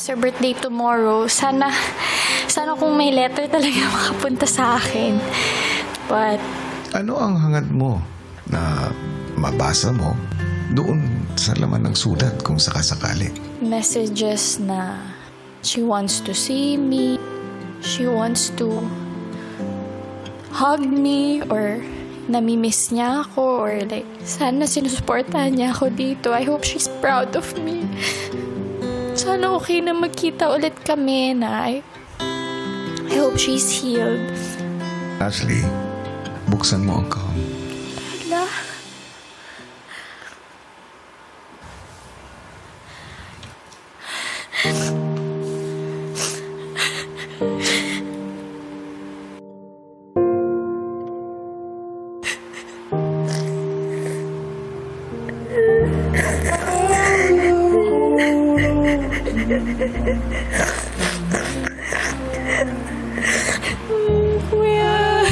It's her birthday tomorrow. Sana kung may letter talaga makapunta sa akin. But Ano ang hangad mo na mabasa mo doon sa laman ng sulat kung sakasakali? messages na she wants to see me, she wants to hug me, or namimiss niya ako, or like, sana sinusuportahan niya ako dito. I hope she's proud of me. Sana okay na magkita ulit kami, na I hope she's healed. Ashley, buksan mo ang kahon. Hala. Kuya.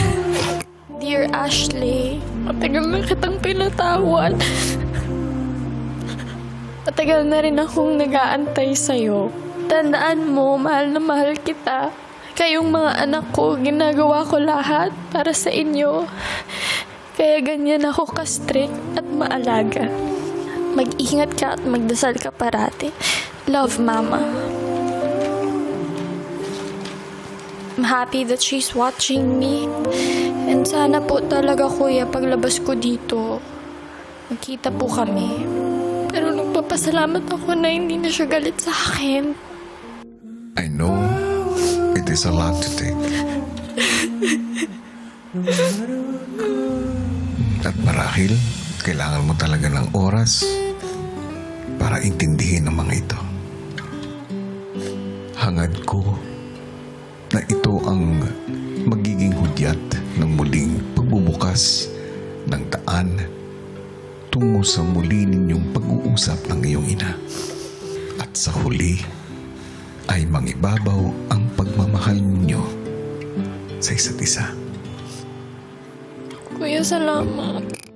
Dear Ashley, matagal na kitang pinatawad. Matagal na rin akong nag-aantay sa'yo. Tandaan mo, mahal na mahal kita. Kayong mga anak ko, ginagawa ko lahat para sa inyo. Kaya ganyan ako ka-strict at maalaga. Mag-ingat ka at magdasal ka parati. Love, Mama. I'm happy that she's watching me. And sana po talaga, Kuya, paglabas ko dito, magkita po kami. Pero nagpapasalamat ako na hindi na siya galit sa akin. I know it is a lot to take. At marahil, kailangan mo talaga ng oras para intindihin ang mga ito. Hangad ko na ito ang magiging hudyat ng muling pagbubukas ng daan tungo sa muli ninyong pag-uusap ng iyong ina. At sa huli ay mangibabaw ang pagmamahal ninyo sa isa't isa. Kuya, salamat.